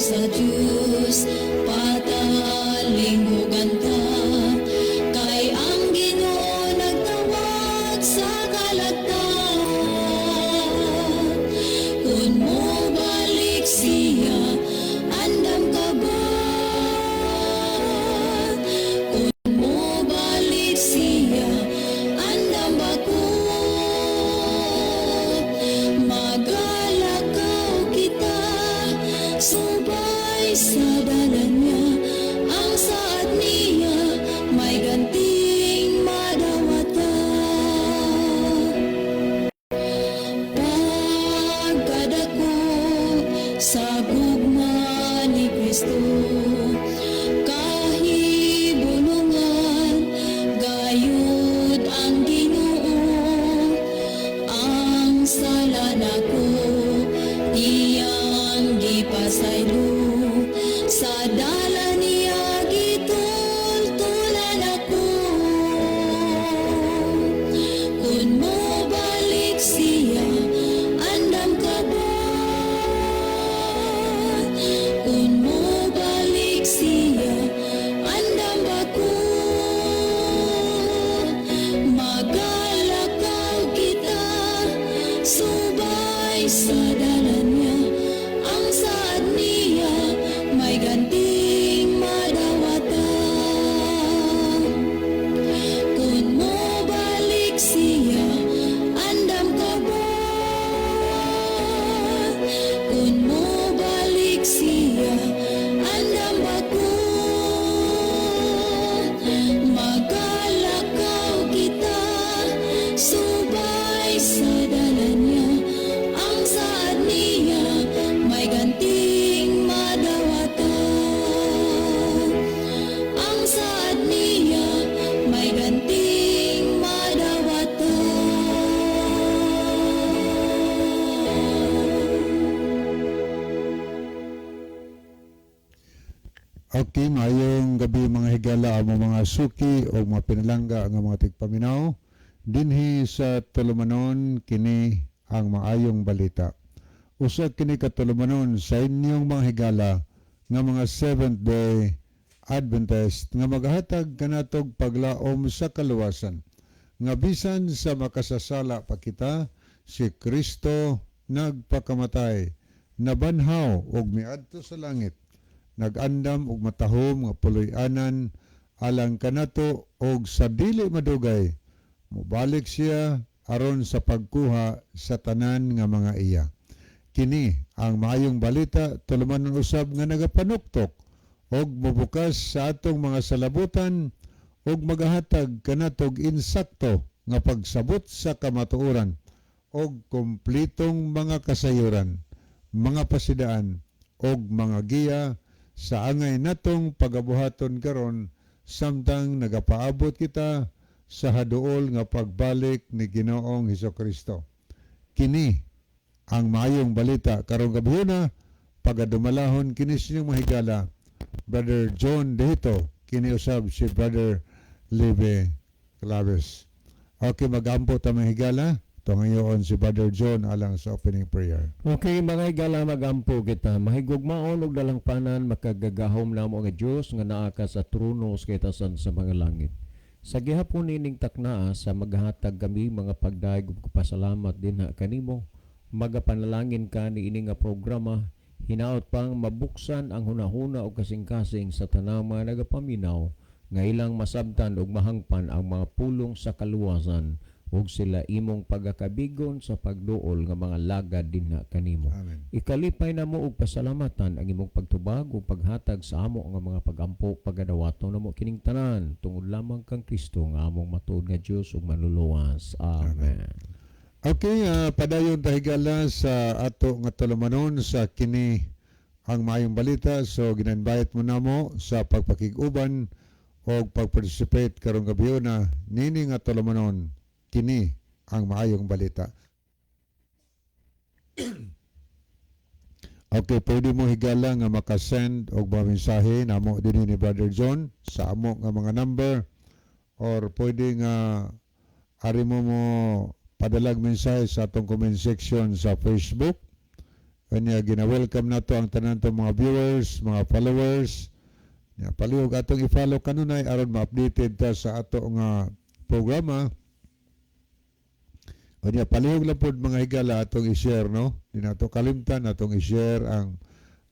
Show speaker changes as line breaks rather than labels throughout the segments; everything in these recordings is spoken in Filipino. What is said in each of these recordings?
sa Diyos, patalinghugan ta. Kay ang Ginoo nagtawag sa kalagtaan. Kung mo balik siya, andam ka ba? Kung mo balik siya, andam ba ko? Magalakaw kita, subay sa dalan niya. Ang saad niya, may ganting madawatan. Pagkadako sa gugma ni Kristo, kahibulungan, gayud ang Ginoo. Ang sala nako, iyang gipasaylo. Sa dala niya gitultulan ako. Kung mo balik siya, andam ka ba? Kung mo balik siya, andam ba ko? Magalakaw kita, subay sa dalan niya. Ang saad niya, may ganting madawatan. Kung mo balik siya, andam ka ba? Kung mo balik siya, andam ba ko? Magalakaw kita, subay sa dalan niya. Ang saad niya, may ganting madawatan. Ang saad niya, may ganting madawatan.
Okay, mayong gabi mga higala ang mga suki o mga pinalangga ang mga tigpaminaw. Dinhi sa tulumanon kini ang maayong balita. Usa kini katulumanon sa inyong mga higala nga mga Seventh-day Adventist nga maghatag kanatog paglaom sa kaluwasan. Nga bisan sa makasasala pa kita, si Kristo nagpakamatay, nabanhaw og miadto sa langit. Nagandam og matahom nga puloy-anan alang kanato og sa dili madugay mobalik siya aron sa pagkuha sa tanan nga mga iya. Kini ang maayong balita tulumanon usab nga nagapanuktok og mobukas sa atong mga salabutan og magahatag kanatog insakto nga pagsabot sa kamatuoran og kumplitong mga kasayuran, mga pasidaan og mga giya sa angay natong pagabuhaton karon samtang nagapaabot kita sa haduol nga pagbalik ni Ginoong Hesukristo. Kini ang maayong balita karong gabihuna pagadumalahon kini sinyong mahigala Brother John Dehito, kini usab si Brother Libe Claves. Okay, magampo ta mahigala. Ito ngayon si Brother John alang sa opening prayer.
Okay, mga higala, magampo kita. Mahigugmaon og dalangpanan makagagahom namo nga Dios nga naa ka sa trono sa kitasan sa mga langit. Sa gihapon nining taknaa sa maghatag kami mga pagdaig ug pasalamat dinha kanimo. Magapanalangin ka ni ini nga programa, hinaot pang mabuksan ang hunahuna o kasing-kasing sa tanang mga nagapaminaw nga ilang masabtan og mahangpan ang mga pulong sa kaluwasan ug sila imong pagakabigon sa pagduol nga mga lagad dinha kanimo.
Amen.
Ikalipay namo og pasalamatan ang imong pagtubag ug paghatag sa amo nga mga pagampo pagadawaton namo kining tanan tungod lamang kang Kristo nga among matuod nga Dios ug manluluwas. Amen.
Okay, padayon ta higala sa ato nga tulumanon sa kini ang maayong balita. So ginanbayat mo namo sa pagpakig-uban o pag-participate karong gabihuna nini nga tulumanon kini ang maayong balita. Okay, pwede mo higala nga makasend og mga mensahe namo dinhi ni Brother John sa amo nga mga number or pwede nga ari mo mo padalag mensahe sa atong comment section sa Facebook Kanya gina-welcome nato ang tanan to mga viewers, mga followers. Ya, palihog atong i-follow kanunay aron ma-updated ta sa ato nga programa. Kanya palihog lang pod mga higala atong i-share, no? Di nato kalimtan atong i-share ang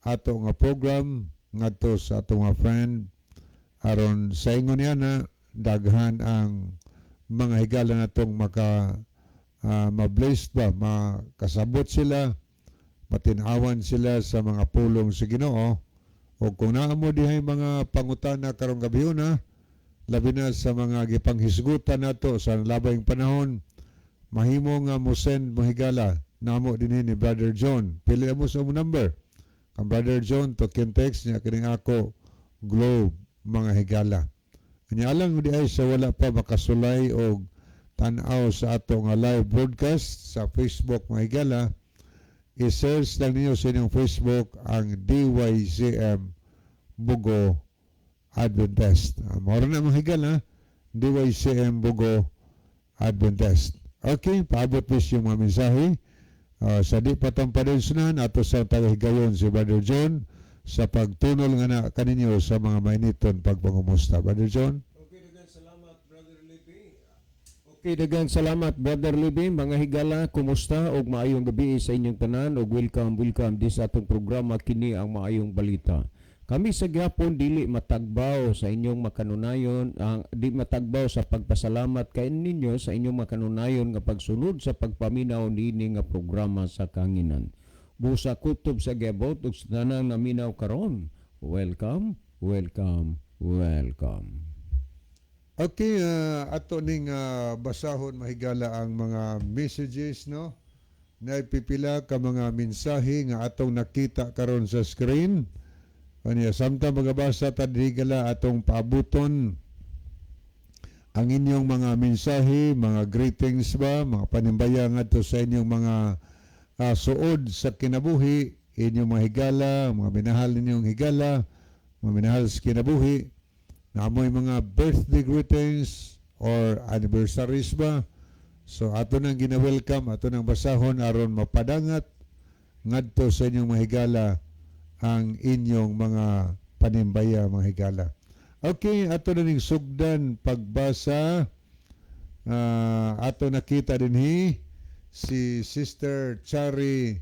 ato nga program ngadto sa ato mga friend aron sa ingon niya na daghan ang mga higala natong ma-blessed ba, makasabot sila, matinawan sila sa mga pulong sa Ginoo. O kung naamo dihay mga pangutana karong gabi na, labi na sa mga gipanghisgutan nato sa labayng panahon, mahimo nga mo send mo higala namo dinhi ni Brother John. Pili mo sa number. Ang Brother John to text niya kining ako Globe mga higala. Kanya alang di ay sa wala pa makasulay o tan-aw sa ato nga live broadcast sa Facebook mga higala, i-search lang ninyo sa inyong Facebook ang DYCM Bugo Adventist. Mora na mga higala, DYCM Bugo Adventist. Okay, paabot po yung mga mensahe. Sa di patang padensyonan, ato sa tagahigayon si Brother John sa pagtunol nga na kaninyo sa mga mainiton pagpangumusta. Brother John?
Okay, dagang salamat, Brother Libby. Okay, dagang salamat, Brother Libby. Mga higala, kumusta? O maayong gabi sa inyong tanan. O welcome di sa atong programa, Kini ang Maayong Balita. Kami sa gihapon dili matagbaw sa inyong makanunayon, di matagbaw sa pagpasalamat kay ninyo sa inyong makanunayon nga pagsunod sa pagpaminaw nini nga programa sa kanginan. Busa kutob sa gabot ug tanang naminaw karon. Welcome, welcome, welcome.
Okay, ato ning basahon mahigala ang mga messages, no? Naipipila ka mga mensahe nga atong nakita karon sa screen. Kanya samtang magabasa tadigala atong paabuton ang inyong mga mensahe, mga greetings ba, mga panimbaya ngadto sa inyong mga suod sa kinabuhi, inyong mga higala, mga minahal ninyong higala, mga minahal sa kinabuhi, na amoy mga birthday greetings or anniversaries ba. So ato nang gina-welcome, ato nang basahon aron mapadangat ngadto sa inyong mga higala ang inyong mga panimbaya mga higala. Okay, ato na ning sugdan pagbasa. Ato nakita dinhi si Sister Chari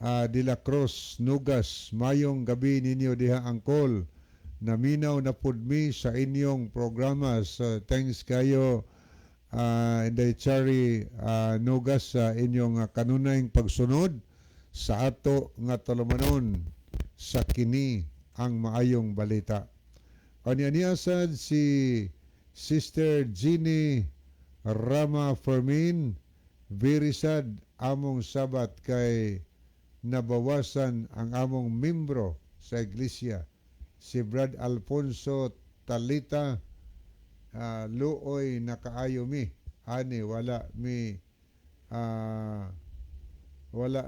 de la Cruz Nugas. Mayong gabi ninyo diha angkol. Naminaw na pud mi sa inyong programa. So, thanks kayo Inday Chari Nugas sa inyong kanunayng pagsunod sa ato nga tulumanon sa Kini ang Maayong Balita. Niya sad si Sister Jeannie Rama Fermin, very sad among sabat kay nabawasan ang among membro sa iglesia. Si Brad Alfonso Talita, luoy nakaayo mi. Ani wala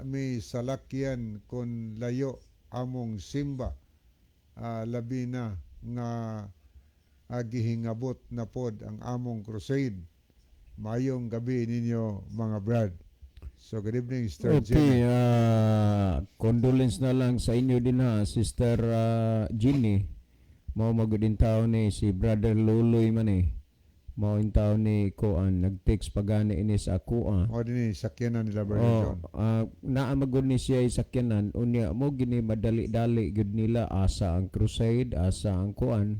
mi salakyan kun layo among simba, labi na nga gihingabot na pod ang among crusade. Mayong gabi ninyo mga brad. So good evening, Sister
Okay,
Jenny.
condolence na lang sa inyo din ha, Sister Ginny. Mao magudin tao ni si Brother Loloy man eh. Mao in tao ni Koan, nag-text pagani ini sa ako
O din sakyanan nila Brother John.
naamagod ni siya sakyanan unya mo gini madali-dali gud nila asa ang crusade, asa ang Koan.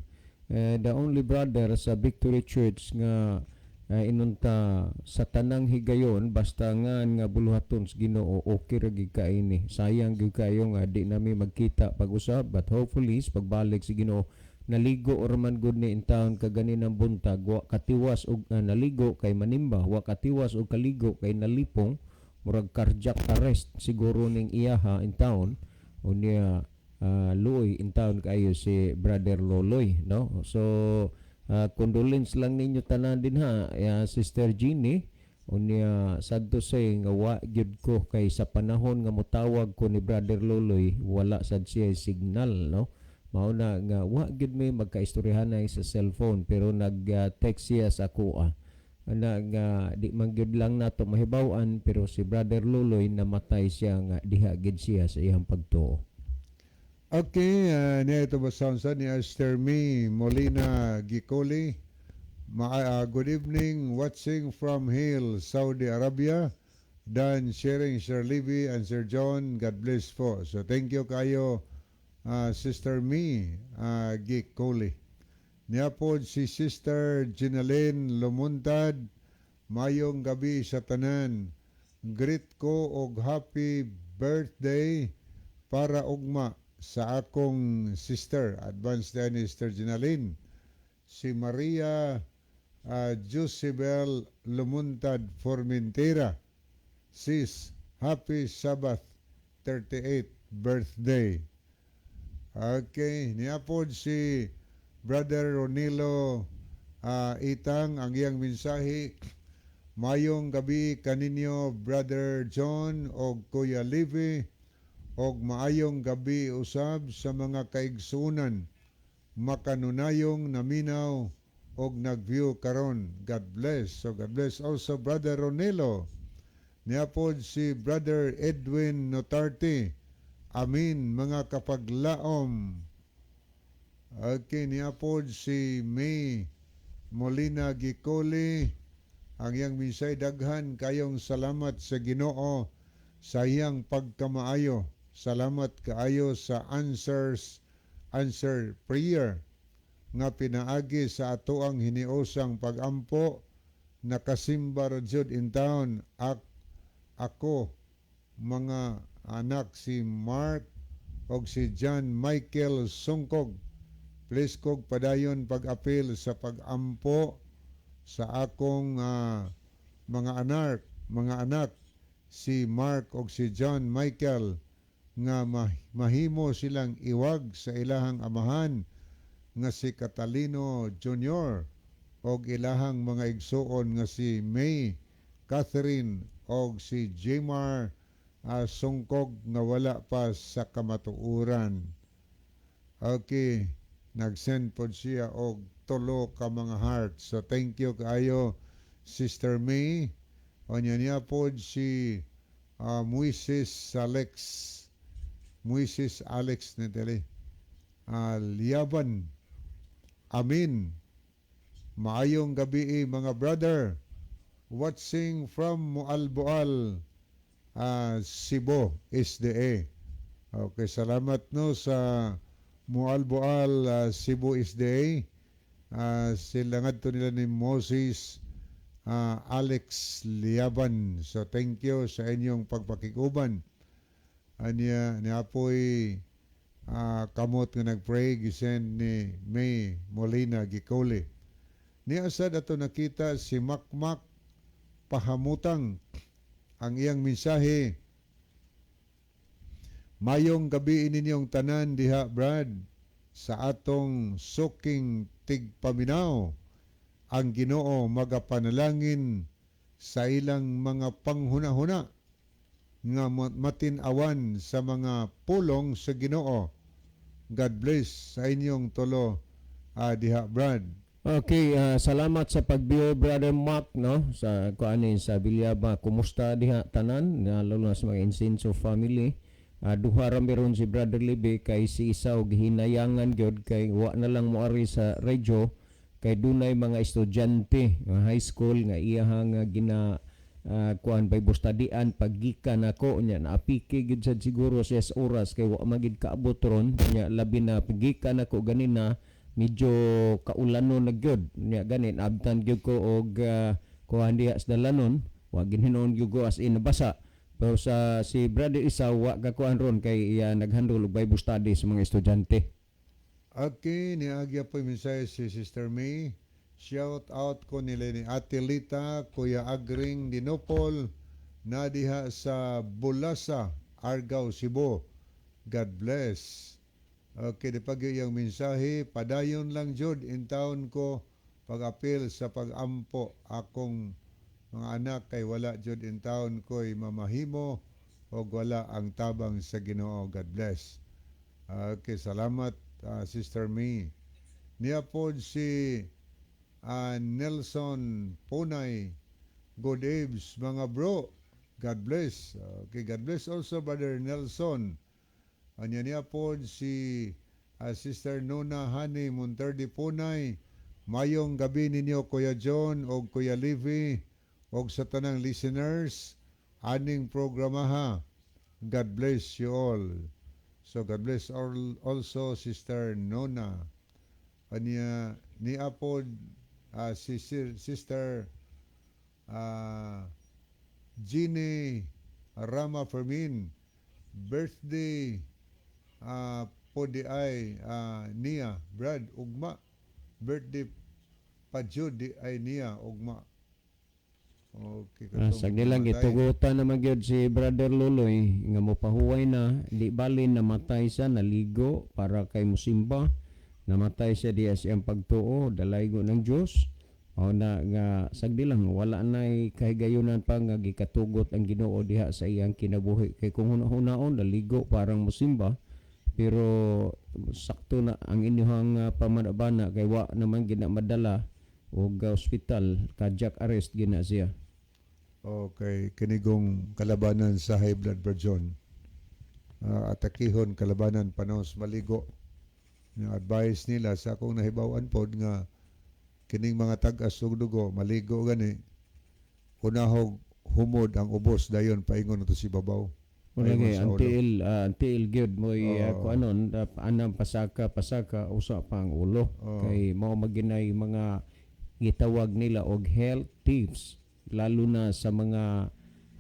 The only brother sa Victory Church nga inunta sa tanang higayon basta nga buluhaton sa Ginoo okay ra gid kaini. Sayang gyud kayo nga di nami magkita pag-usab, but hopefully pagbalik sa Ginoo naligo or man gud ni in town kaganinang buntag wa katiwas og naligo kay manimba, wa katiwas og kaligo kay nalipong, murag cardiac arrest siguro ning iyaha in town unya luoy in town kayo si Brother Loloy, no? So condolence lang ninyo tanan din ha, Sister Jeannie. Unya sad to say nga wa gyud ko kay sa panahon nga motawag ko ni Brother Loloy wala sad siya signal, no? Mao na nga wa gyud may magkaistoryahanay sa cellphone pero nag-text siya sa ako di man gyud lang nato mahibaw-an, pero si Brother Luloy namatay siya nga diha gid siya sa iyang pagtuo.
Okay, niya ito ba sound ni Esther Me Molina Gicoli. Good evening, watching from Hill, Saudi Arabia. Dan sharing Sir Libby and Sir John, God bless po. So thank you kayo, Sister Me Gicoli. Niya po si Sister Ginaline Lumuntad, mayong gabi sa tanan. Greet ko og happy birthday para ugma sa akong sister, advance day ni Sister Ginaline, si Maria Josebel Lumuntad Formentera. Sis, happy Sabbath 38th birthday. Okay, niapod si Brother Ronilo Itang ang iyang mensahe. Mayong gabi kaninyo Brother John o Kuya Livy, og maayong gabi usab sa mga kaigsunan makanunayong naminaw og nagview karon. God bless. So God bless also Brother Ronelo. Niapod si Brother Edwin Notarte. Amin mga kapaglaom. Okay, niapod si May Molina Gicoli. Ang iyang minsay, daghan kayong salamat sa Ginoo sa iyang pagkamaayo. Salamat kaayo sa answer prayer nga pinaagi sa atoang hiniosang pagampo. Nakasimba ra jud in town ako mga anak si Mark og si John Michael Sungkog. Please kog padayon pag-apil sa pagampo sa akong mga anak si Mark og si John Michael nga mahimo silang iwag sa ilahang amahan nga si Catalino Jr. og ilahang mga igsuon nga si May Catherine og si Jmar Sungkog nga wala pa sa kamatuuran. Okay, nag-send po siya og tulo ka mga heart. So thank you kaayo Sister May. O niya po si Moises Alex Netele Liaban. Amin. Maayong gabi mga brother. Watching from Mualboal, Cebu, SDA. Okay, salamat no sa Mualboal, Cebu, SDA. Sila ngadto nila ni Moses Alex Liaban. So thank you sa inyong pagpakiguban. Niya po'y kamot nga nagpray gisend ni May Molina Gicoli. Ni asad ato nakita si Makmak Pahamutang ang iyang mensahe. Mayong gabi ninyong tanan diha Brad sa atong suking tigpaminaw. Ang Ginoo magapanalangin sa ilang mga panghuna-huna nga matinawan sa mga pulong sa Ginoo. God bless sa inyong tulo diha Brad.
Okay, salamat sa pagbiyo Brother Mark no sa kuanin sa Bilyaba. Kumusta diha tanan lalo na sa mga Insenso family. Duha ra meron si Brother Libby kay si isa og hinayangan gyud kay wa na lang moari sa radyo kay dunay mga estudyante high school nga iyahang kuan Bible study-an paggikan ako nya naapiki gid sad siguro sa oras kay wa magid kaabot ron nya labi na paggikan ako ganina medyo kaulanon na gyud nya ganin abtan gyud ko og kuan diha sa dalanon wa ginhinon gyud ko as in basa pero sa si brother isa wa ka kuan ron kay iya naghandle og Bible study sa mga estudyante.
Okay, niagya po yung mensahe si Sister May. Shout out ko nila ni Ate Lita, Kuya Agring Dinopol, na diha sa Bulasa, Argao, Cebu. God bless. Okay, di pag yung mensahe, padayon lang jud in town ko pag-apil sa pag-ampo akong mga anak kay wala jud in town ko'y mamahimo o wala ang tabang sa Ginoo. God bless. Okay, salamat Sister May. Niya po si Nelson Punay, good eves mga bro, God bless. Okay, God bless also Brother Nelson. Anya niya po si Sister Nona Hani Monterde Punay. Mayong gabi ninyo Kuya John o Kuya Livy o sa tanang listeners aning programa ha. God bless you all. So God bless all, also Sister Nona. Anya ni apod si Sister Jeannie Rama Fermin. Birthday po di ay niya Brad ugma. Birthday pa Jud di ay niya ugma. Okay,
Sag nilang gitugutan naman gyud si Brother Luloy nga mopahuway na di bali namatay sa naligo para kay musimba. Namatay siya diya siyang pagtuo dalaygo ng Dios. O na nga sagdi lang wala nay kahigayunan pa nga gikatugot ang Ginoo diha sa iyang kinabuhi kay kung hunaon naligo parang musimba pero sakto na ang inyong pamanabana kay wa naman ginamadala og hospital cardiac arrest gina siya.
Okay, kinigong kalabanan sa high blood version. Atakihon kalabanan panos maligo. Yung advice nila sa akong nahibawan pod nga kining mga tag-as ug dugo maligo gani unahog humod ang ubos dayon paingon to si babaw.
Unagi until gyud moy kuanon anang pasaka usa pang ulo kay mao maginay mga gitawag nila og health tips lalo na sa mga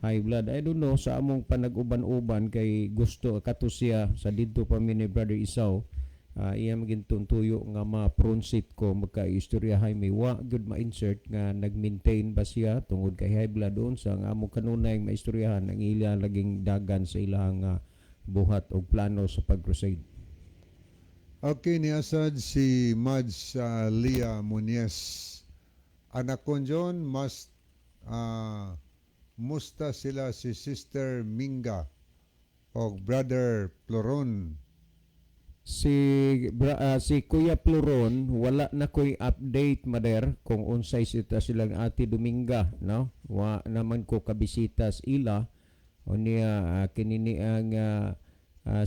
high blood. I don't know sa among panag-uban-uban kay gusto kato siya sa didto pa mi ni Brother Isaw iya magintuntuyo nga ma-pronsit ko magka-istoryahay may wa good ma-insert nga nag-maintain ba siya tungod kay high blood doon sa nga among kanunay maistoryahan ang ilang laging dagan sa ilang buhat o plano sa pag-crusade.
Okay, niasad si Mads Lia Muñez. Anak ko John, musta sila si Sister Minga o Brother Ploron.
Si Kuya Pluron wala na koy update mader kung unsay sita silang Ate Dominga no wa naman ko kabisitas ila o niya kinini ang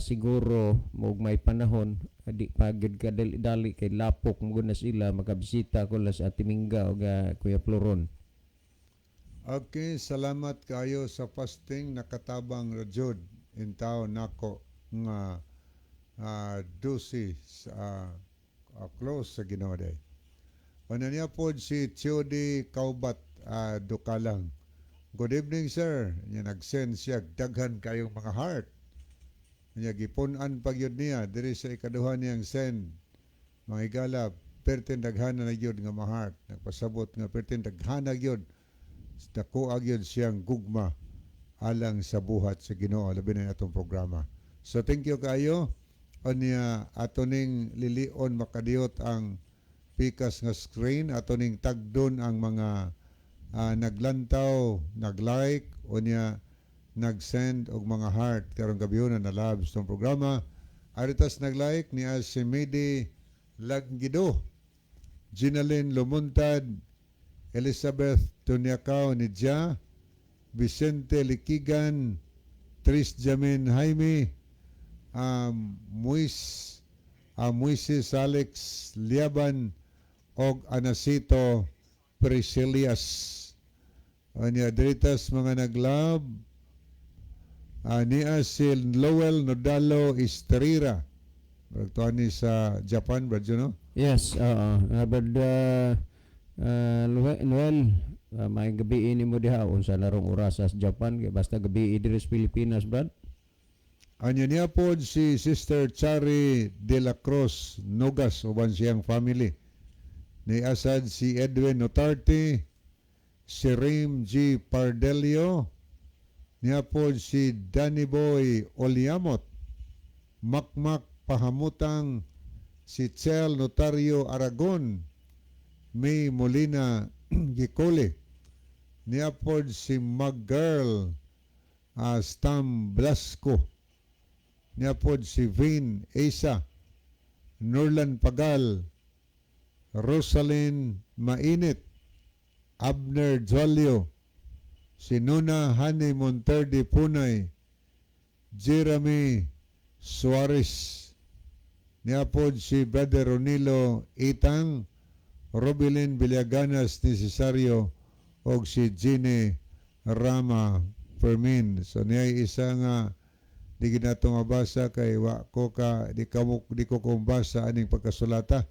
siguro mog may panahon di pagid ka dali kay lapok mo na sila makabisita ko la sa Ate Minga o Kuya Pluron.
Okay, salamat kayo sa fasting nakatabang rajud in tao nako nga dosis close sa Ginoo day. Ano niya po si Theody Kaubat Dukalang. Good evening sir. Niya nag-send siya daghan kayong mga heart. Niya gipunan pag yun niya diri sa ikaduha niyang send. Mga igala pertin daghan na yun nga mga heart. Nagpasabot nga pertin daghan na yun. Dako yun siyang gugma alang sa buhat sa Ginoo labi na atong programa. So thank you kayo. Anya atoning lilion makadiyot ang pikas nga screen atoning tagdon ang mga naglantaw nag-like unya nag-send og mga heart karong gabihon na labs tong programa aritas nag-like ni Asimidi Laggido, Ginalyn Lumuntad, Elizabeth Tunyakaw Nidja, Vicente Likigan, Tris Jamin Jaime, Moises Alex Liaban og Anasito Priscilias. Anya diritas mga naglab niya si Lowell Nodalo Estrera. Bertuan ni sa Japan, Bradjo, no?
Yes, but Noel, may gabi ini mo diha unsa larong oras sa Japan kay basta gabi diri sa Pilipinas, Brad.
Anya niya po si Sister Chari de la Cruz Nogas uban siyang family. Ni asad si Edwin Notarte, si Rim G. Pardelio, niya po si Danny Boy Oliamot, Makmak Pahamutang, si Chel Notario Aragon, May Molina Gicole, niya po si Mag-Girl Stam Blasco, niya po si Vin Asa, Norlan Pagal, Rosalyn Mainit, Abner Jolio, si Nuna Hani Monterde Punay, Jeremy Suarez, niapod si Brother Ronilo Itang, Robilin Villaganas ni Cesario, o si Gine Rama Fermin. So niya isa nga di ginato mabasa kay wa ko ka di ko kumbasa aning pagkasulata.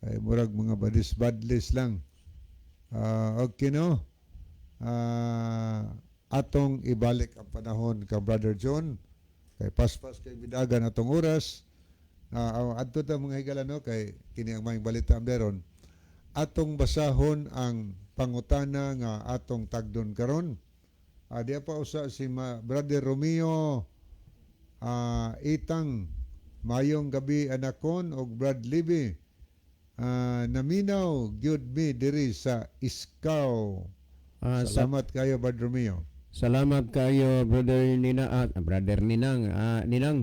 Ay murag mga badis-badlis lang. Okay no? Atong ibalik ang panahon ka Brother John. Kay paspas kay bidagan atong oras. Adto ta mga higala no kay kini ang maing balita meron. Atong basahon ang pangutana nga atong tagdon karon. Diya pa usa si Brother Romeo Itang, mayong gabi anakon og Brad Libby. Naminaw gyud mi diri sa Iskaw. Salamat kayo Brad Romeo.
Salamat kayo Brother Ninang,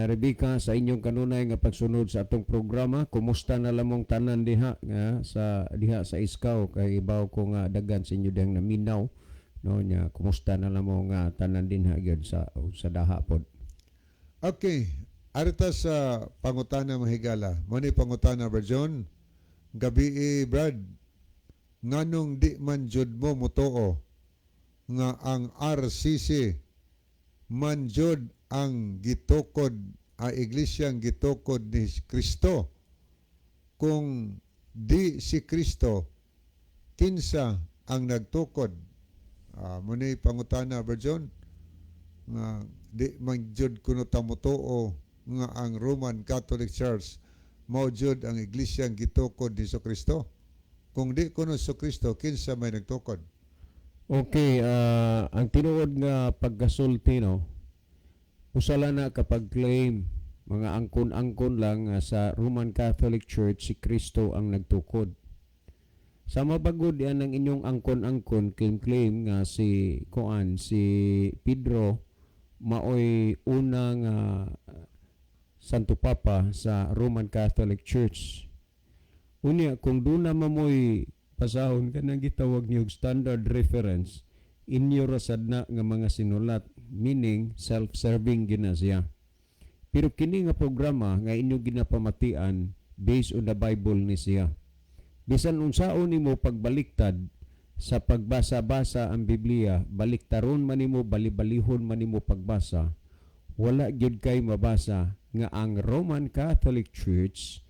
Rebecca sa inyong kanunay nga pagsunod sa atong programa. Kumusta na lamong tanan diha sa Iskaw kay ibaw ko nga daghan sa inyo dihang naminaw no nya kumusta na lamong tanan dinha gyud sa daha pod.
Okay, arita sa pangutana mahigala. Mo ni pangutana Brad John. Gabi Brad, nganong di man jud mo mutuo nga ang RCC man jud ang gitukod iglesyang gitukod ni Kristo? Kung di si Kristo, kinsa ang nagtukod? Muna pangutana Brad John nga di man jud kuno ta mutuo nga ang Roman Catholic Church mao jud ang iglesyang gitukod ni Kristo. Kung di kuno si Kristo, kinsa may nagtukod?
Okay, ang tinuod nga pagkasulti no, usala na kapag claim mga angkon-angkon lang sa Roman Catholic Church si Kristo ang nagtukod. Sa mabagod yan ang inyong angkon-angkon claim nga si Pedro maoy unang Santo Papa sa Roman Catholic Church. Unya kung doon na mamoy pasahon ka nang gitawag niyog standard reference inyo rasad na nga mga sinulat, meaning self-serving gina siya. Pero kini nga programa nga inyo ginapamatian based on the Bible ni siya. Bisan unsaon nimo pagbaliktad sa pagbasa-basa ang Biblia, baliktaron man nimo, balibalihon man nimo pagbasa, wala gyud kay mabasa nga ang Roman Catholic Church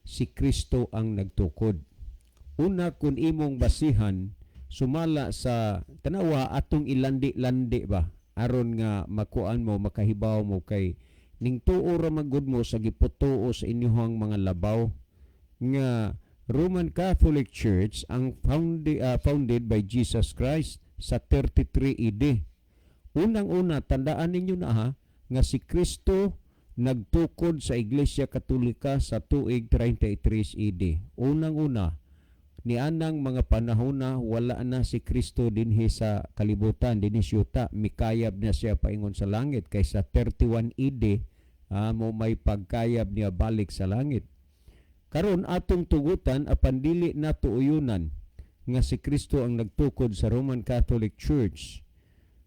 si Kristo ang nagtukod. Una kun imong basihan sumala sa tanawa atong ilandi-landi ba aron nga makuan mo, makahibaw mo kay ning tuo ra magud mo sa giputuo sa inyong mga labaw nga Roman Catholic Church ang founded by Jesus Christ sa 33 AD. Unang-una tandaan ninyo na nga si Kristo nagtukod sa Iglesia Katolika sa tuig 33 AD. Unang-una, nianang mga panahon na wala na si Kristo dinhi sa kalibutan, dinhi siyuta, mikayab na siya paingon sa langit kaysa 31 AD mo may pagkayab niya balik sa langit. Karon atong tugutan apan dili na tuuyunan nga si Kristo ang nagtukod sa Roman Catholic Church.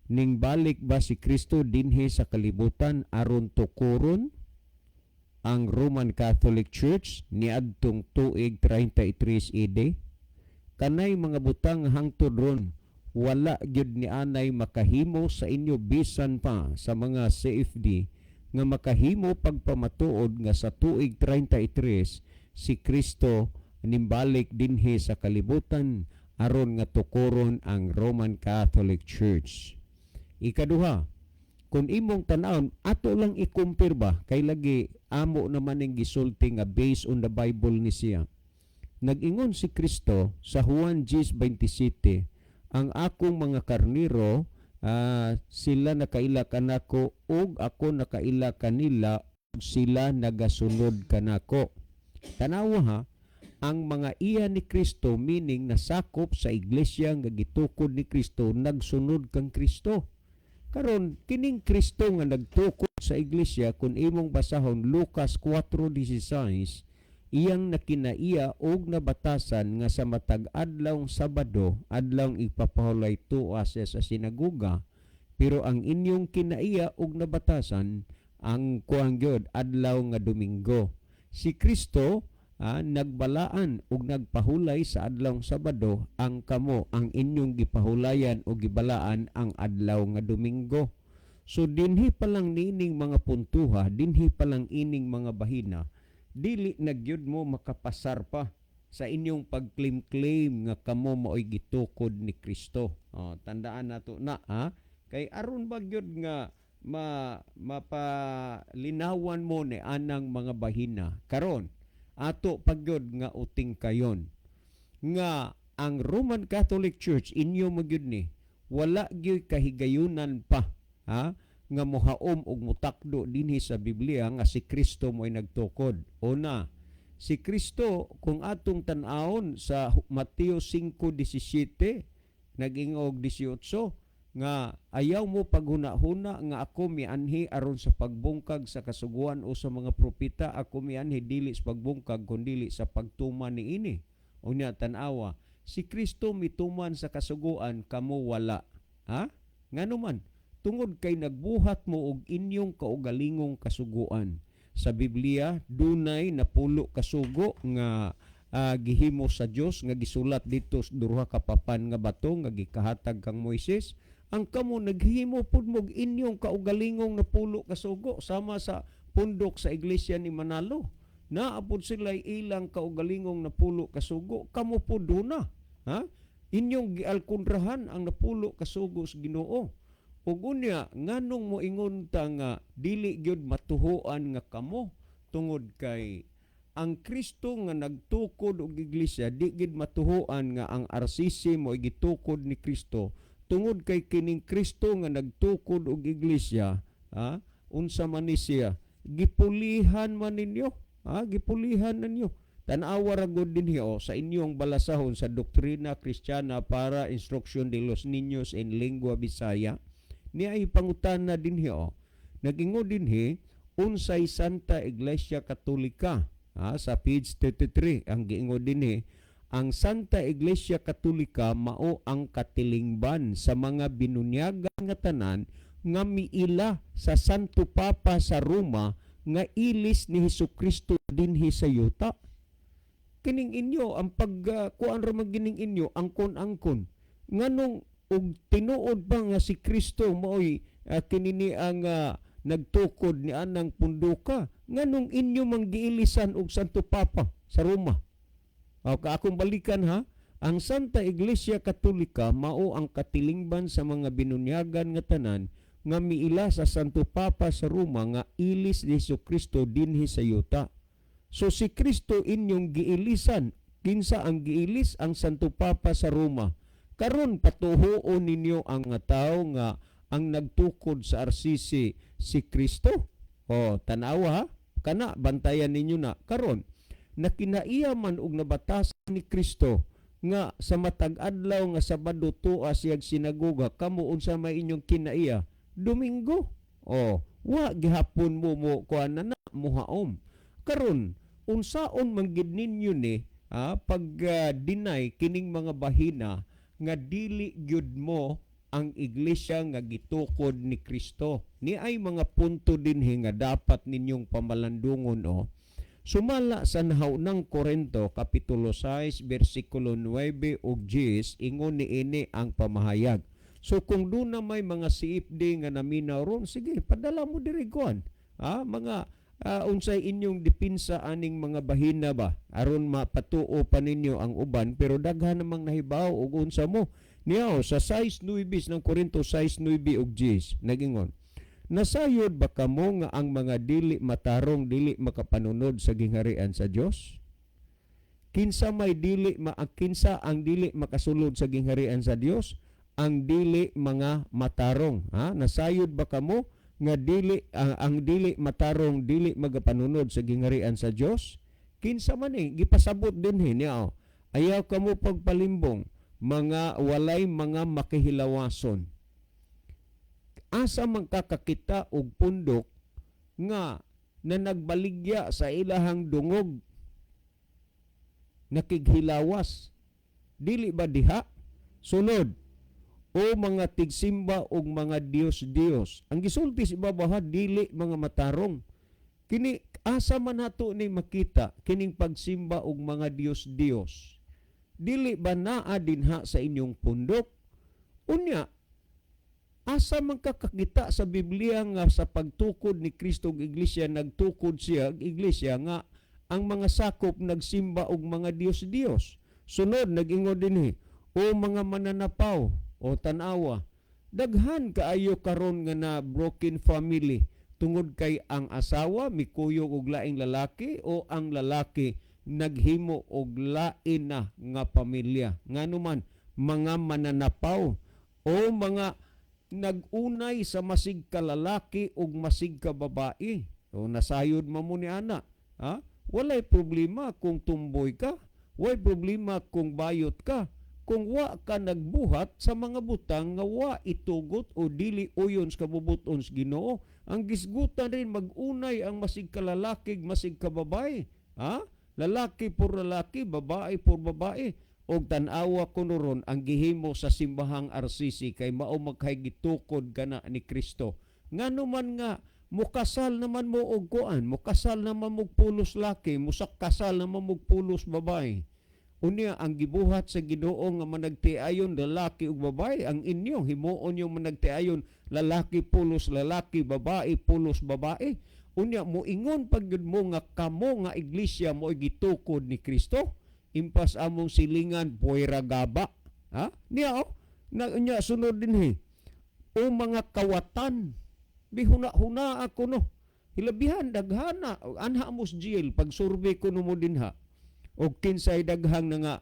Ning balik ba si Kristo dinhi sa kalibutan aron tukuron ang Roman Catholic Church niadtong tuig 33 AD? Kanay mga butang hangtod ron, wala gyud ni anay makahimo sa inyo bisan pa sa mga CFD nga makahimo pagpamatuod nga sa tuig 33 si Kristo nimbalik dinhi sa kalibutan aron nga tukuron ang Roman Catholic Church. Ikaduha, kung imong tanawon, ato lang ikumpir ba, kay lagi amo naman ang gisulti nga based on the Bible ni siya. Nag-ingon si Kristo sa Juan 10:27, ang akong mga karniro, sila nakaila kanako, ug ako nakaila kanila, ug sila nagasunod kanako. Tanawa ha, ang mga iya ni Kristo, meaning nasakop sa iglesia nga gitukod ni Kristo, nagsunod kang Kristo. Karon kining Kristo nga nagtukod sa iglesia, kung imong basahon Lucas 4:16, iyang nakinaiya og nabatasan nga sa matag adlawng Sabado, adlawng ipapahulay tuwa siya sa sinagoga, pero ang inyong kinaiya og nabatasan ang kuang gyud adlaw nga Domingo. Si Kristo nagbalaan og nagpahulay sa adlawng Sabado, ang kamo ang inyong gipahulayan o gibalaan ang adlaw nga Domingo. So dinhi pa lang nining mga puntuha, dinhi pa lang ining mga bahina, dili na gyud mo makapasar pa sa inyong pag-claim-claim nga kamo maoy gitukod ni Kristo. Tandaan nato na kay aron ba gyud nga mapalinawan mo ni anang mga bahina karon ato pagyud nga uting kayon nga ang Roman Catholic Church inyo magyud ni wala gyud kahigayunan pa nga mohaom og mutakdo dinhi sa Biblia nga si Kristo mo'y nagtukod. Una, si Kristo kung atong tan-awon sa Mateo 5:17 nag-ingog 18 nga ayaw mo paghuna-huna nga ako mianhi aron sa pagbungkag sa kasuguan o sa mga propeta, ako mianhi dili sa pagbungkag kundi sa pagtuman niini. Unya tan-awa, si Kristo mituman sa kasuguan, kamo wala. Ngano man? Tungod kay nagbuhat mo og inyong kaugalingong kasuguan. Sa Biblia, dunay napulo kasugo nga gihimo sa Dios nga gisulat dito sa duha ka papan nga bato nga gikahatag kang Moises. Ang kamo naghimo pud mo og inyong kaugalingong napulo kasugo sama sa pundok sa iglesia ni Manalo. Naapod sila ilang kaugalingong napulo kasugo, kamo pud duna. Inyong gialkundrahan ang napulo kasugo sa Ginoo. Ug unya nganong moingon ta nga dili gyud matuhoan nga kamo tungod kay ang Kristo nga nagtukod og iglesia di gid matuhoan nga ang RCC mo gitukod ni Kristo tungod kay kining Kristo nga nagtukod og iglesia unsa man ni siya gipulihan man ninyo gipulihan ninyo tan-awa ra gud dinhi sa inyong balasahon sa Doktrina Kristiyana para Instruction de los Niños en Lengua Bisaya ni ay pangutana dinhi nag-ingo dinhi unsay Santa Iglesia Katolika sa page 33 ang giingo dinhi ang Santa Iglesia Katolika mao ang katilingban sa mga binunyagan nga tanan nga miila sa Santo Papa sa Roma nga ilis ni Hesukristo dinhi sa yuta. Kining inyo ang pagkuan ra magining inyo angkon-angkon nganong ug tinuod pa nga si Kristo maoy kinini ang nagtukod ni anang punduka nganong inyo manggiilisan og Santo Papa sa Roma. Akong balikan ang Santa Iglesia Katolika mao ang katilingban sa mga binunyagan nga tanan nga miila sa Santo Papa sa Roma nga ilis ni Hesukristo dinhi sa yuta. So si Kristo inyong giilisan, kinsa ang giilis ang Santo Papa sa Roma. Karon patuhoon ninyo ang tawo nga ang nagtukod sa RCC si Kristo. Tanawa kana bantayan ninyo na karon nakinaiya man og nabatasan ni Kristo nga sa matag adlaw nga Sabado tuwa siyag sinagoga, kamo unsa may inyong kinaiya? Domingo. Wa gihapon mo kuan na muhaom. Karon unsaon man gid ninyo ni pag deny kining mga bahina nga dili gyud mo ang iglesia nga gitukod ni Kristo. Ni ay mga punto dinhi nga dapat ninyong pamalandungon Sumala sa nahaunang Korinto kapitulo 6 bersikulo 9 ug 10 ingon niini ang pamahayag. So kung doon na may mga CFD nga naminaw ron, sige padala mo diri kuan. Mga unsay inyong dipinsa aning mga bahina ba aron mapatuo pa ninyo ang uban pero daghan namang nahibaw og unsa mo niya sa 6:9 ng Korinto 6:9 ug 10 nagingon nasayod ba kamo nga ang mga dili matarong dili makapanunod sa gingharian sa Dios? Kinsa may dili kinsa ang dili makasulod sa gingharian sa Dios? Ang dili mga matarong. Nasayod ba kamo nga dili ang dili matarong dili magapanunod sa gingharian sa Dios? Kinsa man gipasabot dinhi niya ayaw kamo pagpalimbong mga walay mga makihilawason. Asa man kakakita og pundok nga na nagbaligya sa ilahang dungog nakighilawas. Dili ba diha? Sunod, o mga tigsimba og mga Dios-Dios. Ang gisulti sa ibabaw, dili mga matarong. Kini asa man nato ni makita kining pagsimba og mga Dios-Dios. Dili ba naa dinha sa inyong pundok? Unya, asa man kakakita sa Biblia nga sa pagtukod ni Kristo og iglesia, nagtukod siya og iglesia nga ang mga sakop nagsimba og mga Dios-Dios. Sunod, nag-ingon dinhi, o mga mananapaw o tanawa, daghan kaayo karon nga na broken family tungod kay ang asawa mikuyog og laing lalaki o ang lalaki naghimo og lain na nga pamilya. Nganuman mga mananapaw o mga nagunay sa masig ka lalaki ug masig ka babae. O nasayod man mo ni ana, ha? Walay problema kung tumboy ka, walay problema kung bayot ka. Kung wa ka nagbuhat sa mga butang nga wa itugot o dili uyon sa kabubuton sa Ginoo, ang gisgutan rin magunay ang masig ka lalaki, masig ka babae. Ha? Lalaki por lalaki, babae por babae. Og tan-awa kuno ron ang gihimo sa simbahang RCC kay mao magkahigitukod kana ni Kristo. Ngano man nga mukasal naman mo og kuan, mukasal naman mo pulos laki, musakasal naman mo pulos babae. Unya ang gibuhat sa Ginoo nga managtiayon lalaki ug babae, ang inyo himuon yung managtiayon lalaki pulos lalaki, babae pulos babae. Unya moingon pagyud mo nga kamo nga iglesia mo gitukod ni Kristo, impas among silingan puwera gaba. Ha? Niya na unya sunod dinhi. O mga kawatan, bihuna-huna ako no. Hilabihan daghana anha mos jail pag survey kuno mo dinha. O kinsay daghang na nga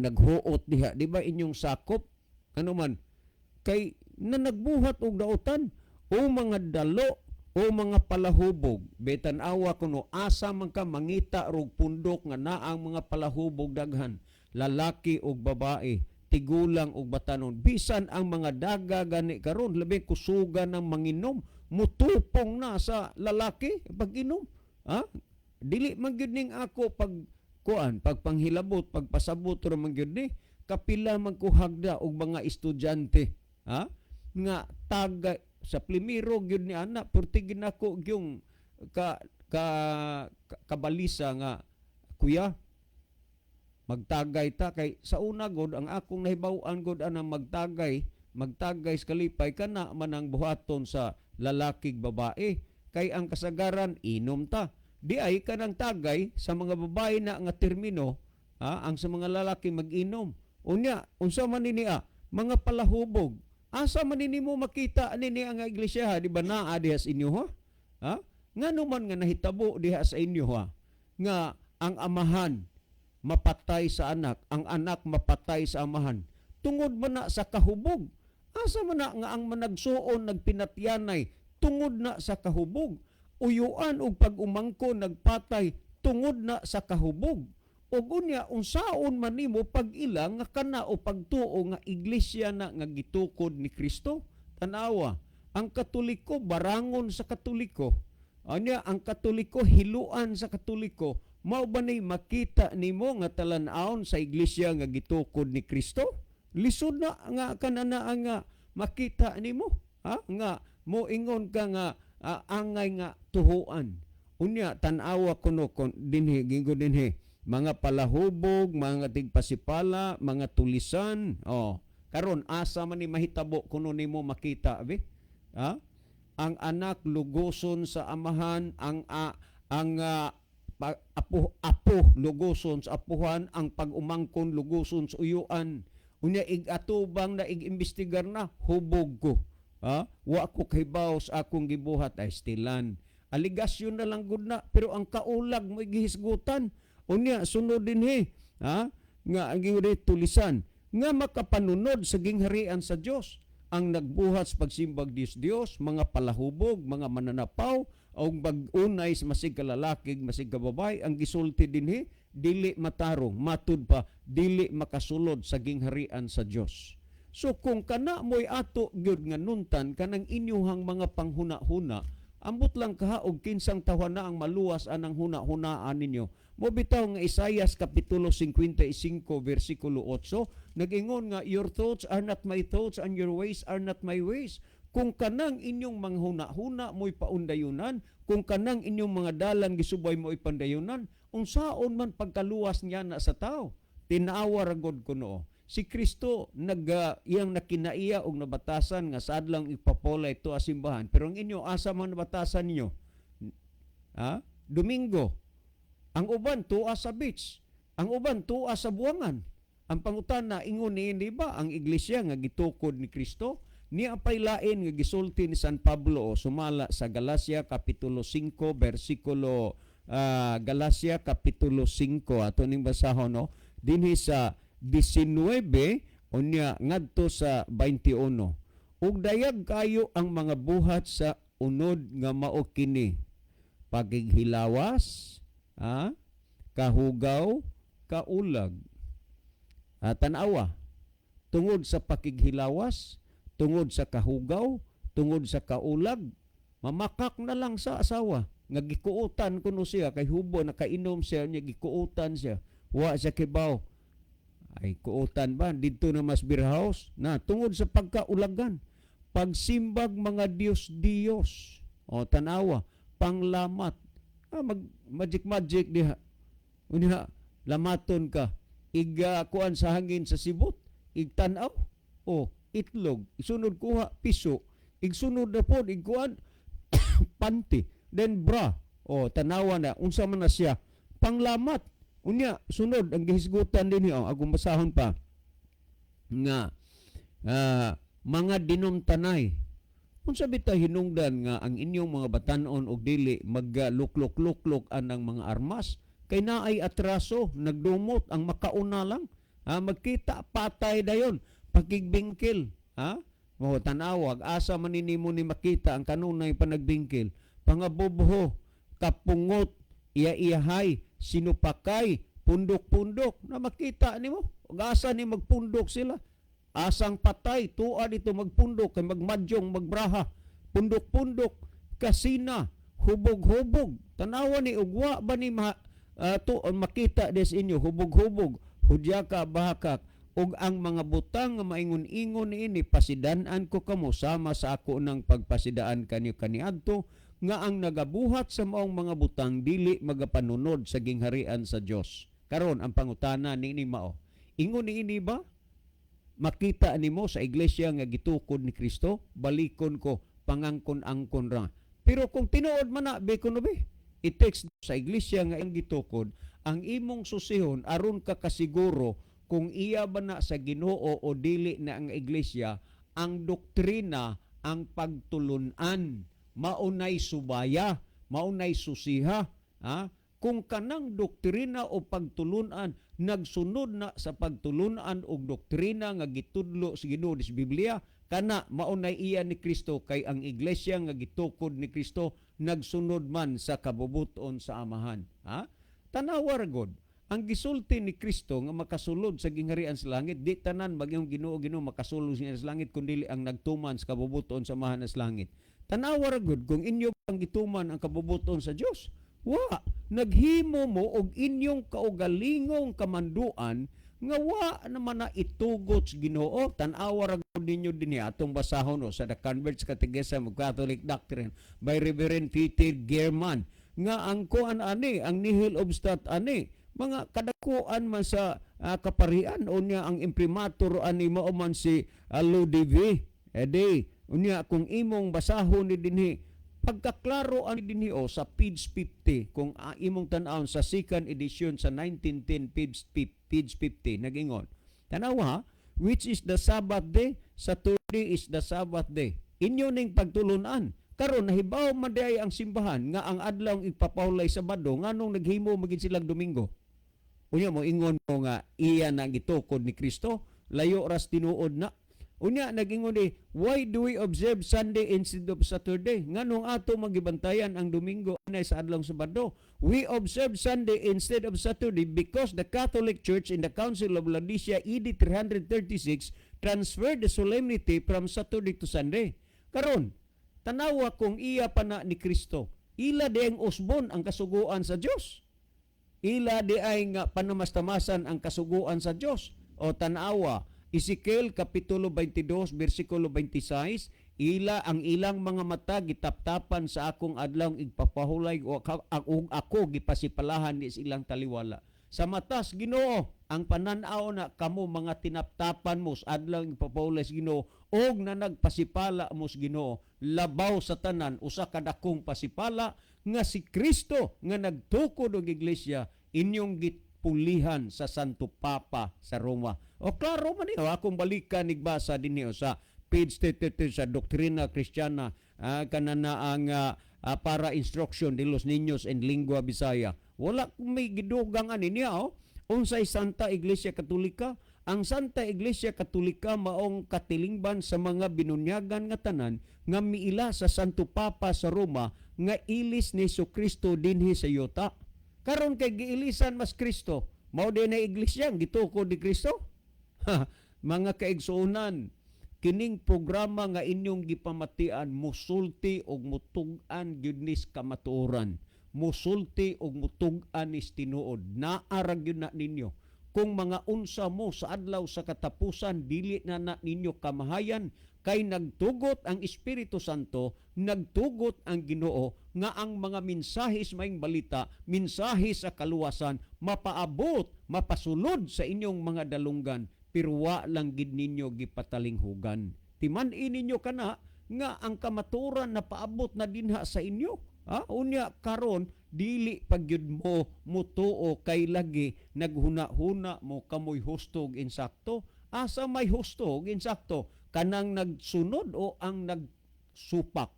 naghuot diha, di ba inyong sakop? Ano man? Kay na nagbuhat og dautan o mga dalo o mga palahubog. Betan-awa kuno asa man ka mangita rog pundok nga naang mga palahubog daghan, lalaki og babae, tigulang og batanon. Bisan ang mga daga gani karon labi kusugan ng manginom, mutupong na sa lalaki pag-inom. Ha? Dili man gyud ning ako pagpanghilabot, pagpasabot ra man gyud ni kapila man ko hagda og mga estudyante, ha? Nga taga sa primero gyud ni ana portigin nako gyung kabalisa nga kuya magtagay ta kay sa una god ang akong nahibaw-an god anang magtagay sa kalipay kana man ang buhaton sa lalakig babae kay ang kasagaran inom ta. Di ay kanang tagay sa mga babae na nga termino, ha, ang sa mga lalaki mag-inom. Unya, unsa man niya, mga palahubog. Asa man mo makita nini ang iglesia, ha? Di ba naa diha sa inyo, ha? Ha? Ngano man nga nahitabo diha sa inyo, ha? Nga ang amahan mapatay sa anak, ang anak mapatay sa amahan. Tungod man na sa kahubog. Asa man na nga ang managsuon nagpinatyanay tungod na sa kahubog. Uyuan og pag-umangko nagpatay tungod na sa kahubog. Og unya unsaon man nimo pag-ila nga kana o pagtuo nga iglesia na nga gitukod ni Kristo? Tanawa, ang Katoliko barangon sa Katoliko. Anya ang Katoliko hiluan sa Katoliko. Mao ba ni makita nimo nga talan-aon sa iglesia nga gitukod ni Kristo? Lisod na nga kanana nga makita nimo, ha? Nga moingon ka nga angay nga tuhuan. Unya tan-awa kuno dinhi gingo dinhi mga palahubog, mga tigpasipala, mga tulisan. Karon asa man ni mahitabo kuno nimo makita abi? Ha? Ang anak lugoson sa amahan, ang apo lugoson sa apuhan, ang pag-umangkon lugoson sa uyuan. Unya ig-atubang na ig-imbestigar na hubog ko. Ha? Wa ko kahibaw sa akong gibuhat ay stilan. Aligasyon na lang gud na pero ang kaulag mo gihisgutan. Unya sunod dinhi, ha? Nga ang tulisan nga makapanunod sa gingharian sa Dios. Ang nagbuhat sa pagsimbag Dios, mga palahubog, mga mananapaw, o bag-unay sa masig ka lalaki, masig ka babae, ang gisulti dinhi dili matarong, matud pa dili makasulod sa gingharian sa Dios. So kung kana mo'y ato gyud nga nuntan kanang inyuhang mga panghuna-huna, ambot lang kaha og kinsang tawana ang maluwas anang huna-hunaan ninyo. Mo bitaw nga Isaias kapitulo 55 versikulo 8 nag-ingon nga your thoughts are not my thoughts and your ways are not my ways. Kung kanang inyong mga huna-huna mo'y paundayunan, kung kanang inyong mga dalan gisubay mo'y pandayunan, unsaon man pagkaluwas niya na sa tao. Tinawa ragod ko noo. Si Kristo iyang nakinaiya og nabatasan nga sadlang ipapolay to asimbahan. Pero ang inyo asa man nabatasan niyo? Domingo. Ang uban tuwa sa beach. Ang uban tuwa sa buwangan. Ang pangutana ingon ni ba ang iglesia nga gitukod ni Kristo? Niya pay lain nga gisulti ni San Pablo sumala sa Galacia kapitulo 5 versikulo Galacia kapitulo 5 ato ning basahon no dinhi sa 19 unya ngadto sa 21. Ug dayag kayo ang mga buhat sa unod nga mao kini pagighilawas, kahugaw, kaulag. Tan-awa tungod sa pakighilawas, tungod sa kahugaw, tungod sa kaulag, mamakak na lang sa asawa. Nga gikuutan kuno siya kay hubo nakainom siya niya gikuutan siya. Wa sa kibaw. Ay kuutan ba didto na mas beer house na tungod sa pagkaulagan, pagsimbag mga Diyos. O tanawa, panglamat. Magic diha. Unya lamaton ka. Kuan sa hangin sa sibot, igtanaw. O itlog, isunod kuha piso, igsunod na pod igkuan panty, then bra. O tanawa na unsa man na siya panglamat. Unya sunod ang gihisgutan din niyo agong basahon pa nga mga dinumtanay. Unsa bitaw hinungdan nga ang inyong mga batan-on og dili magluklok-luklok anang mga armas kay naay atraso nagdumot ang makauna lang. Magkita patay dayon pakigbingkil. Mo tanawag asa man nimo ni makita ang kanunay panagbingkil. Pangabubho, kapungot, iya-iyahay, sinupakay, pundok-pundok na makita nimo. Ug asa ni magpundok sila. Asang patay, tuwa dito magpundok, kay magmadyong, magbraha, pundok-pundok, kasina, hubog-hubog. Tanawa ni ugwa ba ni makita des inyo, hubog-hubog, hudyaka, bahakak, ug ang mga butang nga maingon-ingon ini pasidan-an ko kamo sama sa ako ng pagpasidaan kanyo kaniadto nga ang nagabuhat sa maong mga butang dili magapanunod sa gingharian sa Dios. Karon ang pangutana niini mao. Ingon niini ba makita nimo sa iglesia nga gitukod ni Kristo? Balikon ko pangangkon-angkon ra. Pero kung tinuod man na bekon be, i-text sa iglesia nga ang gitukod, ang imong susihon aron ka kasiguro kung iya ba na sa Ginoo o dili na ang iglesia, ang doktrina, ang pagtulunan, maunay subaya, maunay susiha. Kung kanang doktrina o pagtulunan, nagsunod na sa pagtulunan o doktrina nga gitudlo sa Ginoo sa Biblia, kana maunay iya ni Kristo kay ang iglesia nga gitukod ni Kristo nagsunod man sa kabubuton sa amahan. Tanawa ra gud. Ang gisulti ni Kristo nga makasulod sa gingharian sa langit, di tanan magyong Ginoo makasulod sa langit kundi ang nagtuman sa kabubuton sa amahan sa langit. Tanawa ra gud kung inyo ang gituman ang kabubuton sa Dios. Wa naghimo mo og inyong kaugalingong kamanduan nga wa naman na itugot sa Ginoo. Tan-awa ra gud ninyo dinhi atong basahon sa The Converts Catechism of Catholic Doctrine by Reverend Peter Gehrman nga ang kuan ani ang nihil obstat ani mga kadakuan man sa kaparian unya ang imprimatur ani mao man si Ludivi unya kung imong basahon ni dinhi pagkaklaro ani dinhi sa page 50 kung imong tan-awon sa second edition sa 1910 page 50 nagingon tanawa which is the Sabbath day, Saturday is the Sabbath day. Inyo ning pagtulunan karon nahibaw man day ang simbahan nga ang adlaw ipapahulay Sabado nganong naghimo magin silang Domingo. Unya mo ingon mo nga iya na gitukod ni Kristo, layo ras tinuod na. Unya nagingon why do we observe Sunday instead of Saturday? Nganong ato magibantayan ang Domingo anay sa adlaw Sabado? We observe Sunday instead of Saturday because the Catholic Church in the Council of Laodicea AD 336 transferred the solemnity from Saturday to Sunday. Karon Tanawa kung iya pa na ni Kristo. Ila di ang usbon ang kasuguan sa Dios. Ila di ay nga panamastamasan ang kasuguan sa Dios. O tanawa, Ezekiel Kapitulo 22, versikulo 26, ila ang ilang mga mata gitaptapan sa akong adlaw igpapahulay o ako gipasipalahan ni silang taliwala. Sa matas Ginoo ang pananaw na kamo mga tinaptapan mo sa adlaw igpapahulay sa Ginoo og na nagpasipala mo sa Ginoo, labaw sa tanan usa ka dakong pasipala nga si Kristo nga nagtukod og iglesia inyong pulihan sa Santo Papa sa Roma. O klaro man niyo, akong balikan nigbasa din niyo sa page 32 sa Doktrina Kristiyana, kanana ang para instruction de los niños en lingua Bisaya. Wala may gidugang niya, unsay Santa Iglesia Katolika. Ang Santa Iglesia Katolika maong katilingban sa mga binunyagan nga tanan nga miila sa Santo Papa sa Roma nga ilis ni Jesucristo dinhi sa yuta. Karon kay giilisan mas Kristo, mao din na iglesia gitukod ni Kristo. Mga kaigsuonan, kining programa nga inyong gipamatian musulti og mutug-an gyud nis kamatuoran, musulti og mutug-an nis tinuod. Naarag yun na ninyo. Kung mga unsa mo sa adlaw sa katapusan dili na ninyo kamahayan, kay nagtugot ang Espiritu Santo, nagtugot ang Ginoo nga ang mga mensahis maing balita, mensahe sa kaluwasan mapaabot, mapasulod sa inyong mga dalunggan, pero wa lang gid ninyo gipatalinghugan. Timan-in ninyo kana nga ang kamaturan na paabot na dinha sa inyo. Unya karon dili pagyud mo mutuo kay lagi naghuna-huna mo kamoy hustog insakto. Asa may hustog insakto? Kanang nagsunod o ang nagsupak?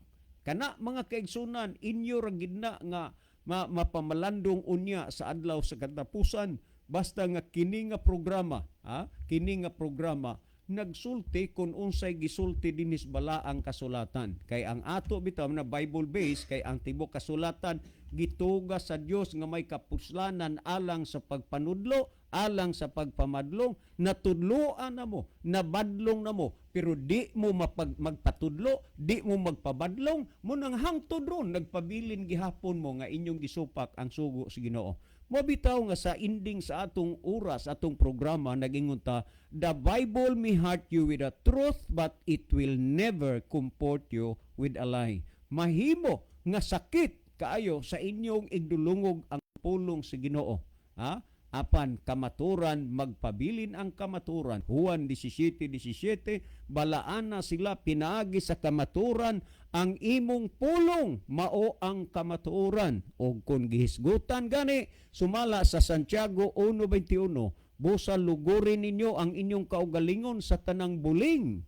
Kana mga kaigsunan, inyo ra gid na nga mapamalandong unya sa adlaw sa katapusan basta nga kini nga programa, nagsulti kung unsay gisulti dinis bala ang kasulatan. Kay ang ato bitaw na Bible based, kay ang tibok kasulatan gituga sa Dios nga may kapuslanan alang sa pagpanudlo, alang sa pagpamadlong, natudloan na mo, nabadlong na mo, pero di mo magpatudlo, di mo magpabadlong, mo nang hangtod ron, nagpabilin gihapon mo nga inyong gisupak ang sugo sa Ginoo. Mabitaw nga sa ending sa atong oras, atong programa, nagingon ta, the Bible may hurt you with a truth, but it will never comfort you with a lie. Mahimo nga sakit kaayo sa inyong igdulungog ang pulong sa Ginoo. Apan kamaturan, magpabilin ang kamaturan. Juan 17:17, balaan na sila pinaagi sa kamaturan, ang imong pulong mao ang kamaturan. O kung gihisgutan gani, sumala sa Santiago 1:21, busa lugurin ninyo ang inyong kaugalingon sa tanang buling.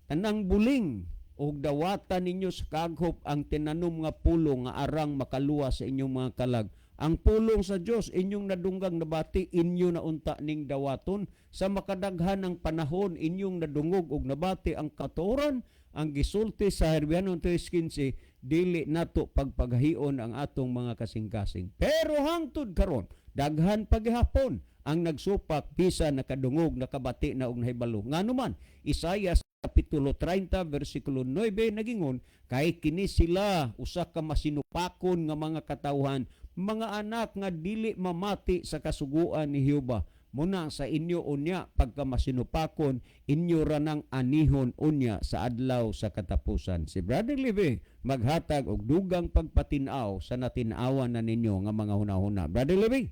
Tanang buling. O dawatan ninyo sa kaghop ang tinanom nga pulong nga arang makaluwa sa inyong mga kalag. Ang pulong sa Dios inyong nadunggang nabati, inyo na unta ning dawaton. Sa makadaghan ng panahon inyong nadungog og nabati ang katuoran, ang gisulti sa Herbianon 3:15, dili nato pagpaghion ang atong mga kasing-kasing. Pero hangtod karon, daghan paghihapon ang nagsupak bisan nakadungog, nakabati na og nahibalo. Nganuman, Isaiah Kapitulo 30, versikulo 9, nagingon, kay kini sila usa ka masinupakon nga mga katawhan, mga anak nga dili mamati sa kasuguan ni Jehova. Muna sa inyo unya pagka masinupakon, inyo ra nang anihon unya sa adlaw sa katapusan. Si Brother Levi maghatag og dugang pagpatinaw sa natinawan na ninyo nga mga hunahuna. Brother Levi.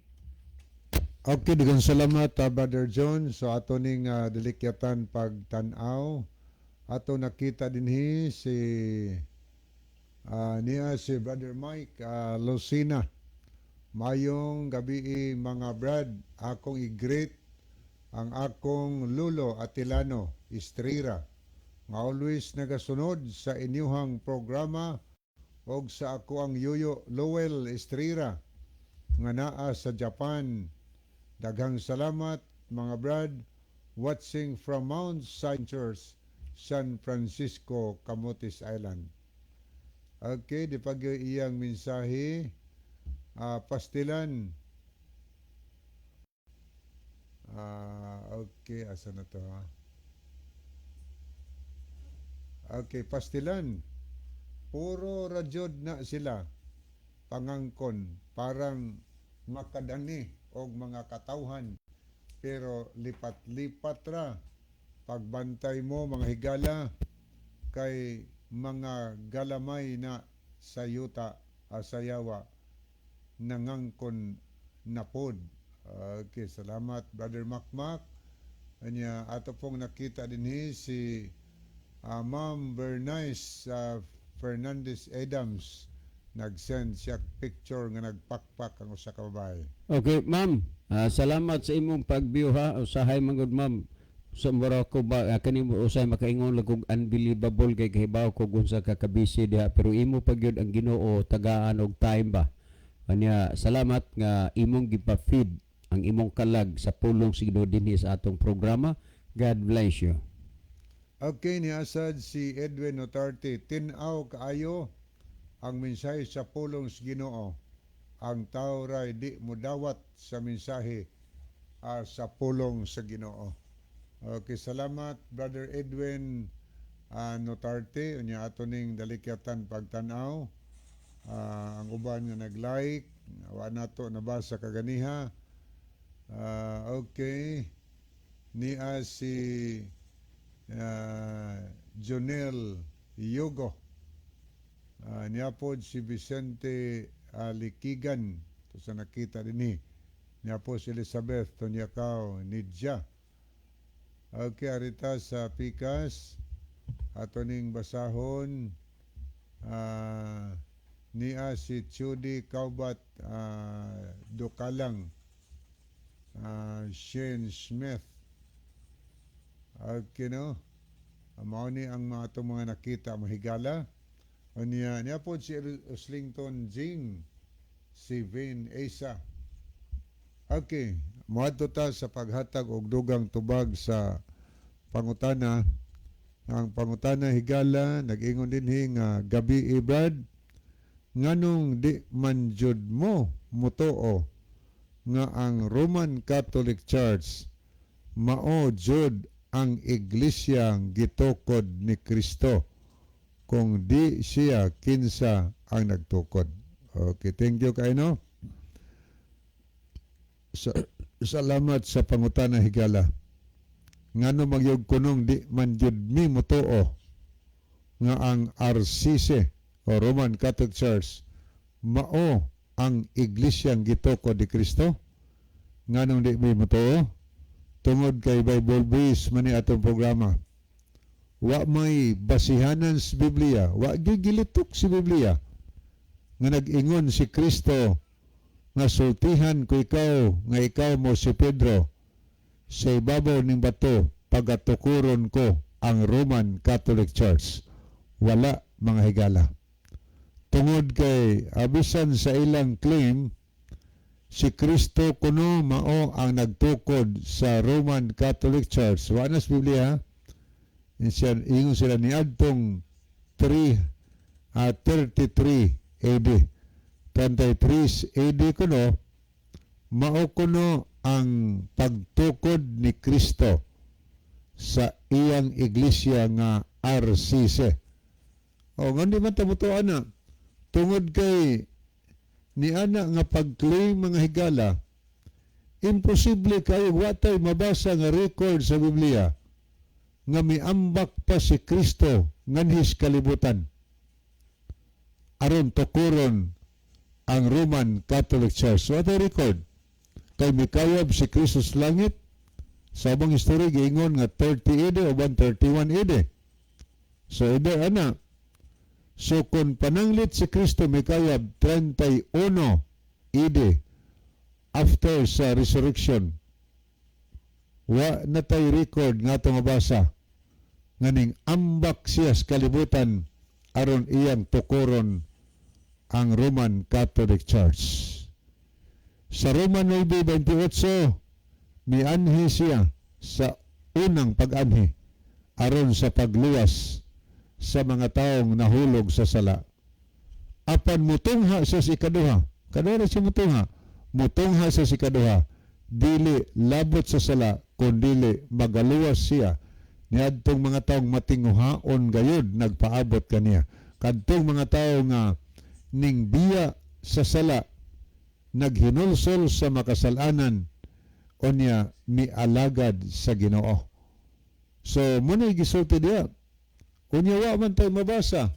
Okay, daghang salamat Brother John. So ato ning dilikyatan pagtan-aw. Ato nakita dinhi niya si Brother Mike Lucina. Mayong gabi mga brad, akong i-greet ang akong lulo Atilano Estrira nga always nagasunod sa inyuhang programa og sa ako ang yuyo Lowell Estrira nga naa sa Japan. Daghang salamat mga brad, watching from Mount St. Church, San Francisco, Camotes Island. Okay, di pag iyang mensahe, pastilan. Okay, asa na to? Okay, pastilan. puro radyod na sila pangangkon parang makadani og mga katawhan pero lipat-lipat ra pagbantay mo mga higala kay mga galamay na sayuta sayawa nangangkon napod. Okay, salamat Brother Makmak. Anya ato pong nakita dinhi si Ma'am Bernice Fernandez Adams nag-send siya picture nga nagpakpak ang usa ka babae.
Okay, ma'am. Salamat sa imong pagbiyo ha. Usahay mangod ma'am. Sa mura ko ba kanimo usay makaingon lang kog unbelievable kay kahibaw ko unsa ka kabisi diha pero imo pagyud ang Ginoo tagaan og time ba. Anya salamat nga imong gipa-feed ang imong kalag sa pulong sa Ginoo dinhi sa atong programa. God bless you.
Okay, niasad si Edwin Notarte, tinaw kaayo ang mensahe sa pulong sa Ginoo. Ang tao ray di mudawat sa mensahe sa pulong sa Ginoo. Okay, salamat Brother Edwin Notarte. Unya ato ning dalikyatan pagtanaw. Ang uban nga nag-like, wa nato nabasa kaganiha. Okay. Niya si Jonel Yogo. Niya po si Vicente Likigan. Ito sa nakita din niya po si Elizabeth Tonyakaw Nidja. Okay, arita sa Pikas. Ato ning basahon. Niya si Chudi Kaubat Dukalang. Shane Smith. Okay, no? Mao ni ang mga itong mga nakita mahigala. O niya po si Uslington Jing, si Vin Asa. Okay, moadto ta sa paghatag og dugang tubag sa pangutana. Ang pangutana higala nag-ingon dinhi nga gabi Brad, nganong di man jud mo mutuo nga ang Roman Catholic Church mao jud ang iglesyang gitukod ni Kristo kung di siya kinsa ang nagtukod. Okay, thank you kayo, no? Salamat sa pangutana higala. Ngano magyug kunong di man jud mi mutuo nga ang RCC o Roman Catholic Church mao ang iglesyang gitukod ni Kristo? Nganong di mi mutuo? Tungod kay Bible based man ni atong programa. Wa may basihanan sa Biblia, wa gigilitok si Biblia nga nag-ingon si Kristo nga sultihan ko ikaw nga ikaw mo si Pedro sa ibabaw ning bato pagatukuron ko ang Roman Catholic Church. Wala, mga higala. Tungod kay abisan sa ilang claim si Kristo kuno mao ang nagtukod sa Roman Catholic Church. Wa na sa Biblia. Ingon sila ni adtong 33 AD. 33 AD kuno mao kuno ang pagtukod ni Kristo sa iyang iglesia nga RCC. O nga di man tabutuan na. Tungod kay ni ana nga pag-claim mga higala, imposible kayo watay mabasa nga record sa Biblia nga miambak pa si Kristo nganhis kalibutan aron tukuron ang Roman Catholic Church. So atay record kay mikayab si Kristo sa langit sa abang history giingon nga 30 AD o 131 AD. So ida ana. So kung pananglit si Kristo mikayab 31 AD after sa resurrection, wa na tay record nga ito mabasa nganing ambak siya sa kalibutan aron iyang tukuron ang Roman Catholic Church. Sa Roman 9:28, mianhi siya sa unang pag-anhi aron sa pagluwas sa mga taong nahulog sa sala. Apan mutungha sa si kaduha. Kaduha si mutungha. Mutungha sa si kaduha. Dili labot sa sala, kundili magaluwas siya niadtong mga taong matinguhaon gayud nagpaabot kaniya. kadtong mga tao nga ning biya sa sala naghinulsol sa makasalanan unya mialagad sa Ginoo. So muna gisulti diya. Unya wa man tayo mabasa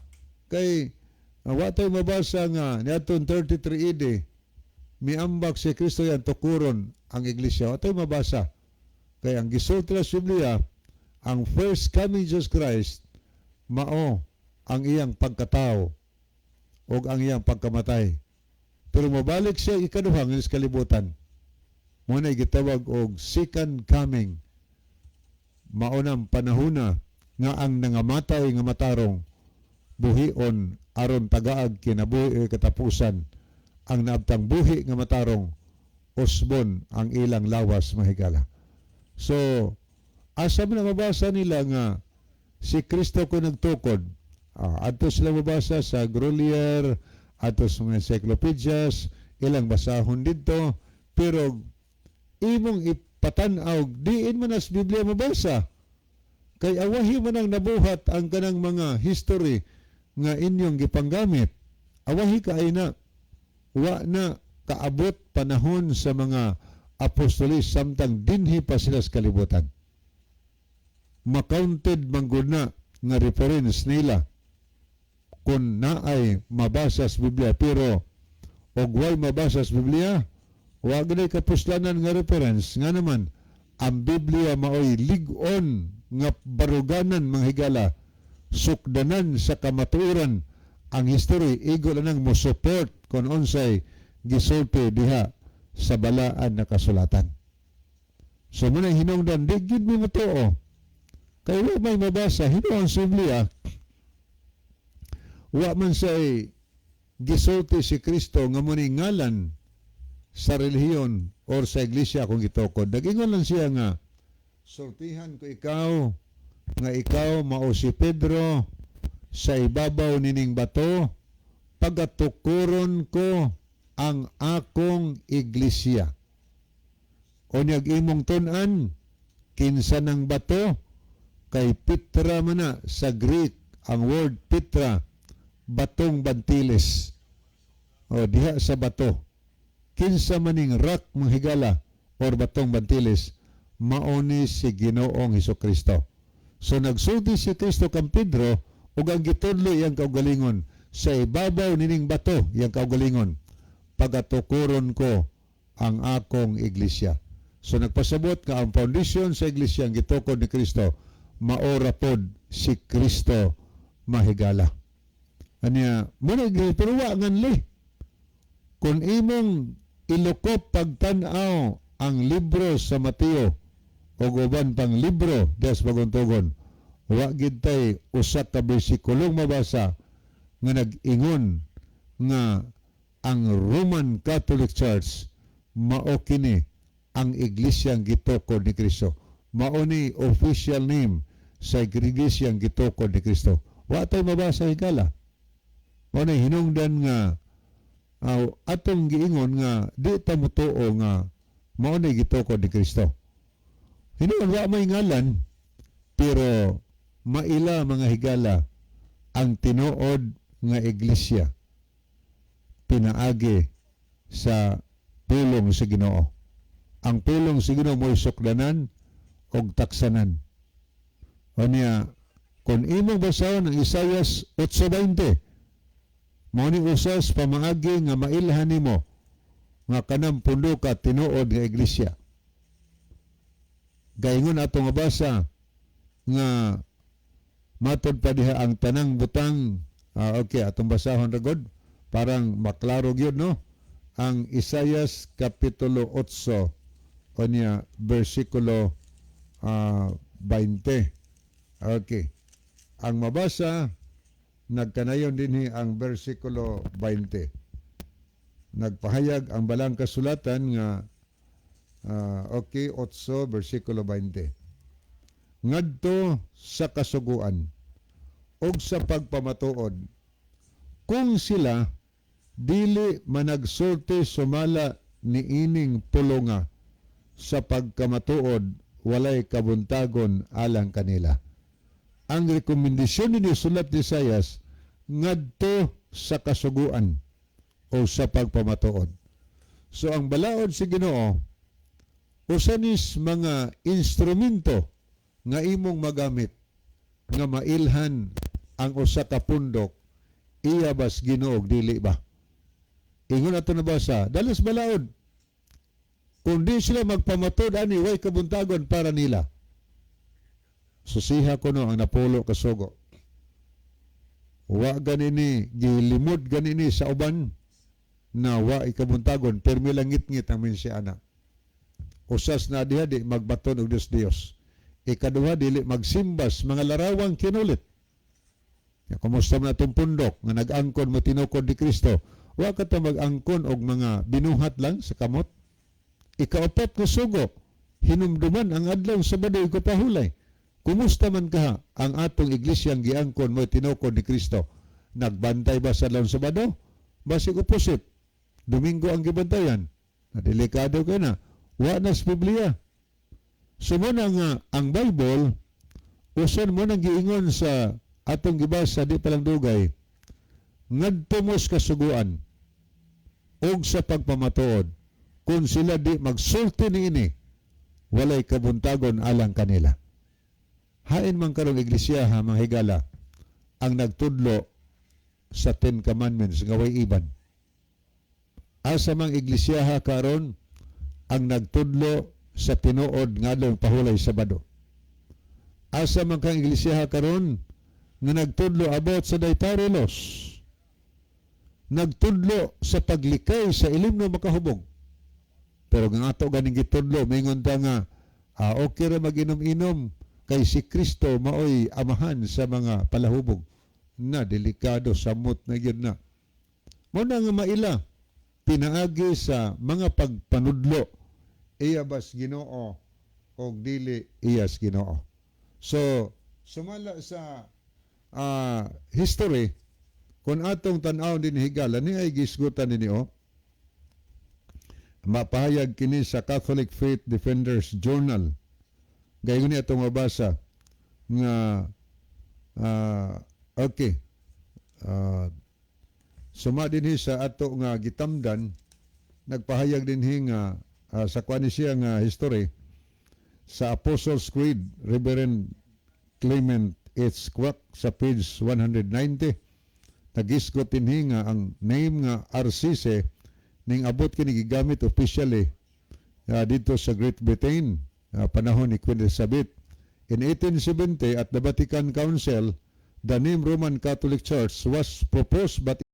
kay wa tayo mabasa nga niadtong 33 AD miambak si Kristo yan tukuron ang iglesia. Wa tayo mabasa. Kaya ang gisulti sa Biblia, ang first coming Jesus Christ mao ang iyang pagkatao o ang iyang pagkamatay. Pero mabalik siya ikaduhang sa kalibutan. Muna gitawag og second coming. Maunang panahona nga ang nangamatay nga matarong buhion aron tagaag kinabuhi katapusan ang naabtang buhi nga matarong usbon ang ilang lawas mahigala. So asa man mabasa nila nga si Kristo ko nagtukod. Adto sila mabasa sa Grolier, adto sa mga encyclopedias, ilang basahon dito, pero imong ipatanaw, diin man as Biblia mabasa. Kay awahi man ang nabuhat ang kanang mga history nga inyong gipanggamit. Awahi kaay na. Wa na kaabot panahon sa mga apostolis samtang dinhi pa sila sa kalibutan. Makounted manggod na nga reference nila kung naay mabasa sa Biblia, pero og way mabasa sa Biblia, wa gid kapuslanan nga reference nga naman ang Biblia maoy lig-on nga baruganan mga higala, sukdanan sa kamatuoran ang history igo lang mo support kung unsay gisulti diha sa balaan na kasulatan. So muna hinungdan, di gid mi matuo. Kaya wa may mabasa, hinuon sa Biblia, wa man say gisulti si Kristo nga muni ngalan sa relihiyon or sa iglesia kung gitukod. Nagingon lang siya nga, sultihan ko ikaw, nga ikaw mao si Pedro, sa ibabaw nining bato, pagatukuron ko ang akong iglesia. O niyag imong tunan, kinsa ng bato, kay Petra man na sa Greek, ang word Petra, batong bantiles. O diha sa bato. Kinsa maning rock manghigala or batong bantiles, mauni si Ginoong Hesukristo. So nagsulti si Kristo kang Pedro ug ang gitudlo iyang kaugalingon, sa ibabaw nining bato iyang kaugalingon, pagatukuron ko ang akong iglesia. So nagpasabot nga ang foundation sa iglesia ang gitukod ni Kristo, maora pod si Kristo mahigala. Anya muna pero wa nganli kung imong ilukop pagtan-aw ang libro sa Mateo o uban pang libro des paguntugon, wa gid tay usa ka bersikulong mabasa nga nag-ingon nga ang Roman Catholic Church mao kini ang iglesyang gitukod ni Kristo. Mao ni official name sa iglesyang gitukod ni Kristo. Wa tay mabasa higala. Mao ni hinungdan nga atong giingon nga di ta mutuo nga mao ni gitukod ni Kristo. Hinungdan wa may ngalan, pero maila mga higala ang tinuod nga iglesia pinaagi sa pulong sa Ginoo. Ang pulong sa Ginoo mo'y sukdanan og taksanan. O niya, kung imong basahon ang Isaias 8:20, mao ni usas pamaagi nga mailhan nimo nga kanang pundo ka tinuod nga iglesia. Gaingon ato nga basa nga matod pa diha ang tanang butang. Okay, atong basahon ra gud parang maklaro gyud no. Ang Isaias kapitulo 8 o niya versikulo 20. Okay. Ang mabasa nagkanayon dinhi ang versikulo 20. Nagpahayag ang balang kasulatan nga okay, 8 versikulo 20. Ngadto sa kasuguan og sa pagpamatuod, kung sila dili managsulti sumala ni ining pulonga, sa pagkamatuod walay kabuntagon alang kanila. Ang rekomendasyon ni sulat ni Isaias ngadto sa kasuguan o sa pagpamatuod. So ang balaod si Ginoo usanis mga instrumento nga imong magamit nga mailhan ang usa ka pundok iya bas Ginoo dili ba. Ingon ato nabasa, dalos balaod. Kung di sila magpamatod ani way kabuntagon para nila. Susiha ko no ang napulo kasugo. Wa ganini gilimod ganini sa uban na wa ikabuntagon permi langit-ngit ang minsiana. Usas na diha di magbaton og Dios. Ikaduha dili magsimbas mga larawang kinulit. Ya, kumusta man atong pundok nga nag-angkon mo tinukod ni Kristo? Wa ka ta mag-angkon og mga binuhat lang sa kamot. Ikaapat ko sugo, hinumduman ang adlaw Sabado ko pahulay. Kumusta man ka ang atong iglesyang giangkon mo tinukod ni Kristo? Nagbantay ba sa adlaw Sabado? Basig opposite. Domingo ang gibantayan. Na delikado ka na. Wa na sa Biblia. Sumuna nga ang Bible, usan mo nang giingon sa atong gibasa di palang dugay, ngadto mo sa kasuguan og sa pagpamatuod kung sila di magsulti niini walay kabuntagon alang kanila. Hain man karong iglesia ha mga higala ang nagtudlo sa 10 Commandments nga way iban. Asa mang iglesia ha karon ang nagtudlo sa tinuod ngadlong pahulay Sabado. Asa man kang iglesia ha karon nga nagtudlo about sa dietary laws. Nagtudlo sa paglikay sa ilim na makahubog. Pero nga ato ganing gitudlo, mingon ta nga, okay ra mag-inom-inom kay si Kristo maoy amahan sa mga palahubog. Na, delikado, samot na yun na. Muna nga maila, pinaagi sa mga pagpanudlo, iya bas Ginoo o dili iyas Ginoo. So, sumala sa history, kung atong tan-aw din higala, ni ay gisgutan ninyo, mapahayag kini sa Catholic Faith Defenders Journal. Gayon ni atong mabasa nga okay. Suma dinhi sa ato nga gitamdan, nagpahayag dinhi nga sa kuan siya nga history sa Apostles' Creed, Reverend Clement H. Quack sa page 190. Nagisgot dinhi nga ang name nga RCC ning abot kini gigamit officially dito sa Great Britain panahon ni Queen Elizabeth. In 1870 at the Vatican Council, the name Roman Catholic Church was proposed but